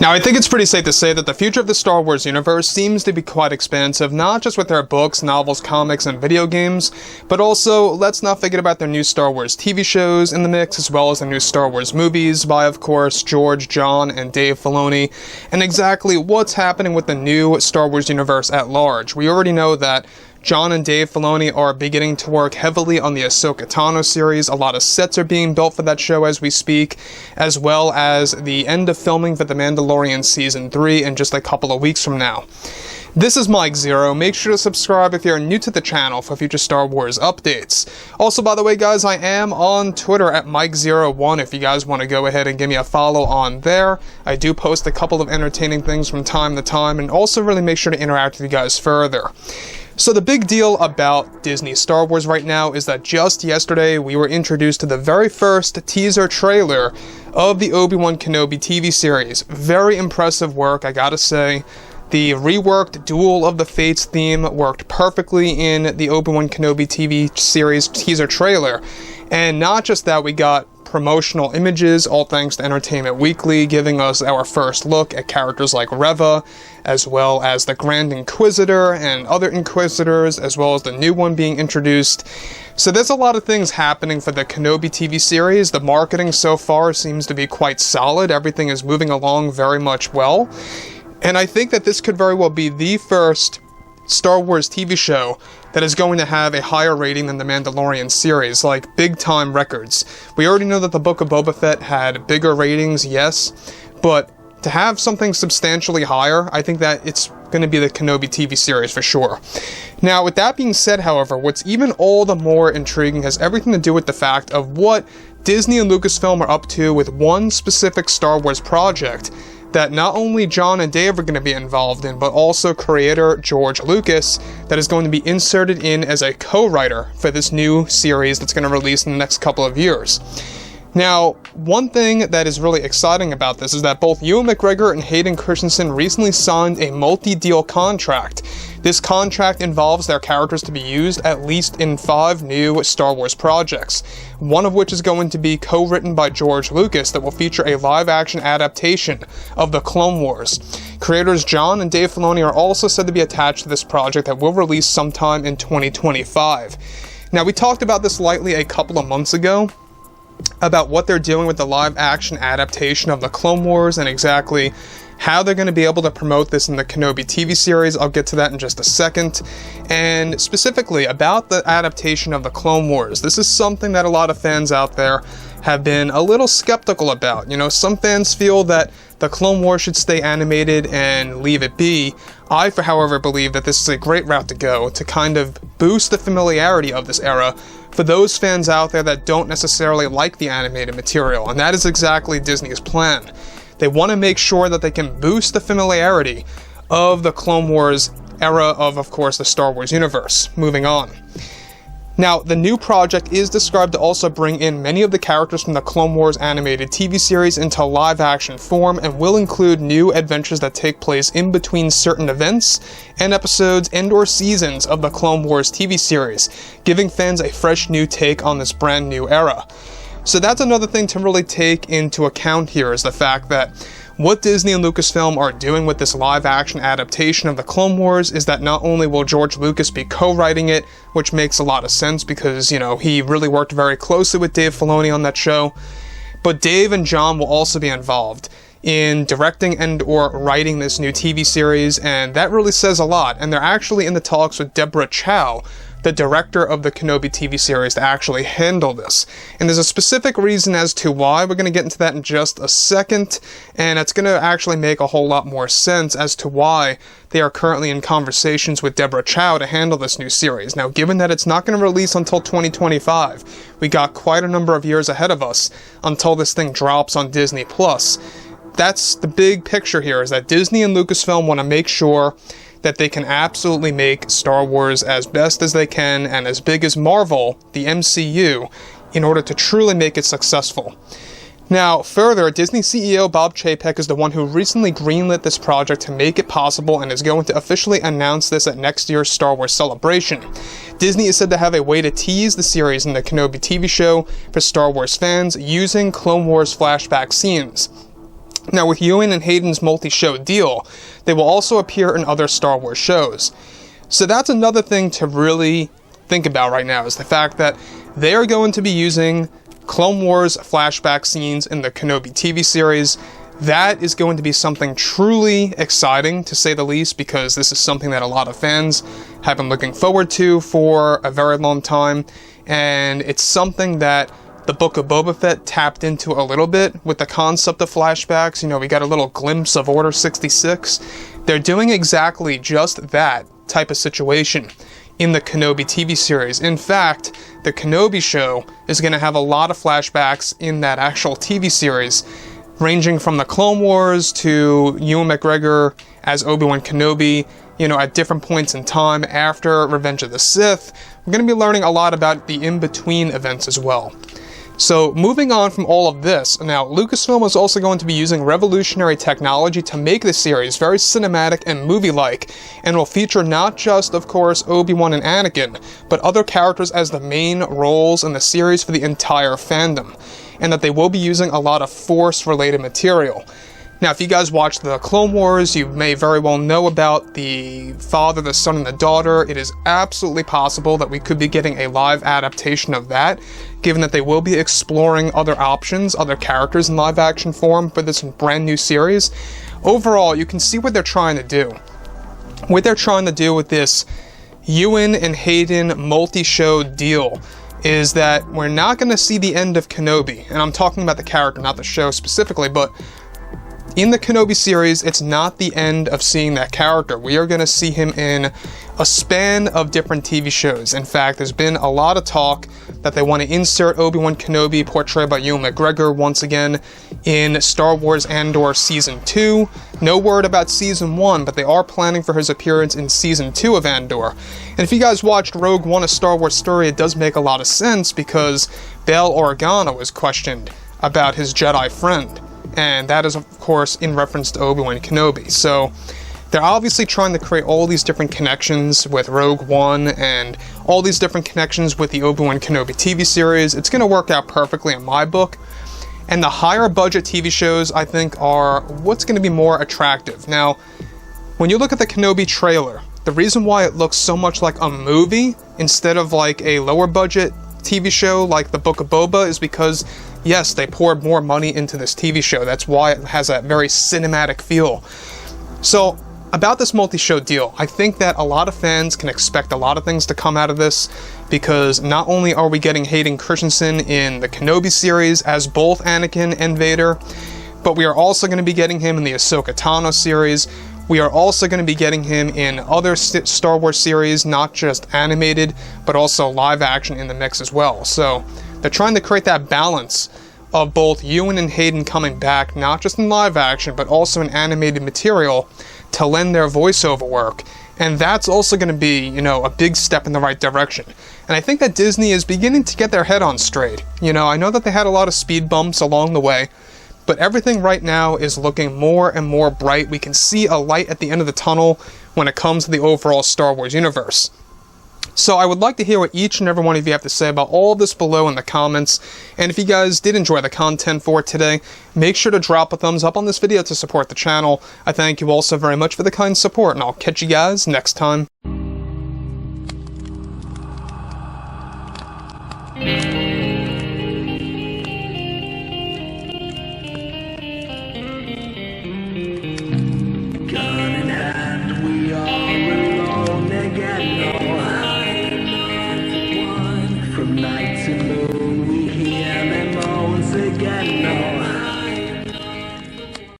Now, I think it's pretty safe to say that the future of the Star Wars universe seems to be quite expansive, not just with their books, novels, comics, and video games, but also, let's not forget about their new Star Wars TV shows in the mix, as well as the new Star Wars movies by, of course, George, John, and Dave Filoni, and exactly what's happening with the new Star Wars universe at large. We already know that John and Dave Filoni are beginning to work heavily on the Ahsoka Tano series. A lot of sets are being built for that show as we speak, as well as the end of filming for the Mandalorian Season 3 in just a couple of weeks from now. This is Mike Zero. Make sure to subscribe if you're new to the channel for future Star Wars updates. Also, by the way, guys, I am on Twitter at Mike01 if you guys want to go ahead and give me a follow on there. I do post a couple of entertaining things from time to time, and also really make sure to interact with you guys further. So the big deal about Disney Star Wars right now is that just yesterday we were introduced to the very first teaser trailer of the Obi-Wan Kenobi TV series. Very impressive work, I gotta say. The reworked Duel of the Fates theme worked perfectly in the Obi-Wan Kenobi TV series teaser trailer. And not just that, we got promotional images, all thanks to Entertainment Weekly, giving us our first look at characters like Reva, as well as the Grand Inquisitor and other Inquisitors, as well as the new one being introduced. So there's a lot of things happening for the Kenobi TV series. The marketing so far seems to be quite solid. Everything is moving along very much well. And I think that this could very well be the first Star Wars TV show that is going to have a higher rating than the Mandalorian series, like big-time records. We already know that the Book of Boba Fett had bigger ratings, yes, but to have something substantially higher, I think that it's going to be the Kenobi TV series for sure. Now, with that being said, however, what's even all the more intriguing has everything to do with the fact of what Disney and Lucasfilm are up to with one specific Star Wars project that not only John and Dave are going to be involved in, but also creator George Lucas, that is going to be inserted in as a co-writer for this new series that's going to release in the next couple of years. Now, one thing that is really exciting about this is that both Ewan McGregor and Hayden Christensen recently signed a multi-deal contract. This contract involves their characters to be used at least in 5 new Star Wars projects, one of which is going to be co-written by George Lucas that will feature a live-action adaptation of the Clone Wars. Creators John and Dave Filoni are also said to be attached to this project that will release sometime in 2025. Now, we talked about this lightly a couple of months ago, about what they're doing with the live-action adaptation of the Clone Wars and exactly how they're going to be able to promote this in the Kenobi TV series. I'll get to that in just a second. And specifically about the adaptation of the Clone Wars, this is something that a lot of fans out there have been a little skeptical about. You know, some fans feel that the Clone Wars should stay animated and leave it be. I, however, believe that this is a great route to go to kind of boost the familiarity of this era for those fans out there that don't necessarily like the animated material, and that is exactly Disney's plan. They want to make sure that they can boost the familiarity of the Clone Wars era of course, the Star Wars universe. Moving on. Now, the new project is described to also bring in many of the characters from the Clone Wars animated TV series into live-action form and will include new adventures that take place in between certain events and episodes and/or seasons of the Clone Wars TV series, giving fans a fresh new take on this brand new era. So that's another thing to really take into account here, is the fact that what Disney and Lucasfilm are doing with this live-action adaptation of the Clone Wars is that not only will George Lucas be co-writing it, which makes a lot of sense because, you know, he really worked very closely with Dave Filoni on that show, but Dave and John will also be involved in directing and/or writing this new TV series, and that really says a lot. And they're actually in the talks with Deborah Chow, the director of the Kenobi TV series, to actually handle this. And there's a specific reason as to why. We're going to get into that in just a second, and it's going to actually make a whole lot more sense as to why they are currently in conversations with Deborah Chow to handle this new series. Now, given that it's not going to release until 2025, we got quite a number of years ahead of us until this thing drops on Disney+. That's the big picture here, is that Disney and Lucasfilm want to make sure that they can absolutely make Star Wars as best as they can and as big as Marvel, the MCU, in order to truly make it successful. Now, further, Disney CEO Bob Chapek is the one who recently greenlit this project to make it possible and is going to officially announce this at next year's Star Wars Celebration. Disney is said to have a way to tease the series in the Kenobi TV show for Star Wars fans using Clone Wars flashback scenes. Now, with Ewan and Hayden's multi-show deal, they will also appear in other Star Wars shows. So that's another thing to really think about right now, is the fact that they are going to be using Clone Wars flashback scenes in the Kenobi TV series. That is going to be something truly exciting, to say the least, because this is something that a lot of fans have been looking forward to for a very long time, and it's something that the Book of Boba Fett tapped into a little bit with the concept of flashbacks. You know, we got a little glimpse of Order 66. They're doing exactly just that type of situation in the Kenobi TV series. In fact, the Kenobi show is going to have a lot of flashbacks in that actual TV series, ranging from the Clone Wars to Ewan McGregor as Obi-Wan Kenobi, you know, at different points in time after Revenge of the Sith. We're going to be learning a lot about the in-between events as well. So, moving on from all of this, now Lucasfilm is also going to be using revolutionary technology to make the series very cinematic and movie-like, and will feature not just, of course, Obi-Wan and Anakin, but other characters as the main roles in the series for the entire fandom, and that they will be using a lot of Force-related material. Now, if you guys watched the Clone Wars, you may very well know about the father, the son, and the daughter. It is absolutely possible that we could be getting a live adaptation of that, given that they will be exploring other options, other characters in live-action form for this brand new series. Overall, you can see what they're trying to do. What they're trying to do with this Ewan and Hayden multi-show deal is that we're not going to see the end of Kenobi, and I'm talking about the character, not the show specifically, but in the Kenobi series, it's not the end of seeing that character. We are going to see him in a span of different TV shows. In fact, there's been a lot of talk that they want to insert Obi-Wan Kenobi, portrayed by Ewan McGregor, once again in Star Wars Andor Season 2. No word about Season 1, but they are planning for his appearance in Season 2 of Andor. And if you guys watched Rogue One: A Star Wars Story, it does make a lot of sense, because Bail Organa was questioned about his Jedi friend. And that is, of course, in reference to Obi-Wan Kenobi. So they're obviously trying to create all these different connections with Rogue One and all these different connections with the Obi-Wan Kenobi TV series. It's going to work out perfectly in my book. And the higher budget TV shows, I think, are what's going to be more attractive. Now, when you look at the Kenobi trailer, the reason why it looks so much like a movie instead of like a lower budget TV show like the Book of Boba is because, yes, they poured more money into this TV show. That's why it has a very cinematic feel. So, about this multi-show deal, I think that a lot of fans can expect a lot of things to come out of this, because not only are we getting Hayden Christensen in the Kenobi series as both Anakin and Vader, but we are also going to be getting him in the Ahsoka Tano series. We are also going to be getting him in other Star Wars series, not just animated, but also live action in the mix as well. So they're trying to create that balance of both Ewan and Hayden coming back, not just in live action, but also in animated material to lend their voiceover work. And that's also going to be, you know, a big step in the right direction. And I think that Disney is beginning to get their head on straight. You know, I know that they had a lot of speed bumps along the way, but everything right now is looking more and more bright. We can see a light at the end of the tunnel when it comes to the overall Star Wars universe. So I would like to hear what each and every one of you have to say about all of this below in the comments. And if you guys did enjoy the content for today, make sure to drop a thumbs up on this video to support the channel. I thank you all so very much for the kind support, and I'll catch you guys next time. Night to moon, we hear them moans again. No.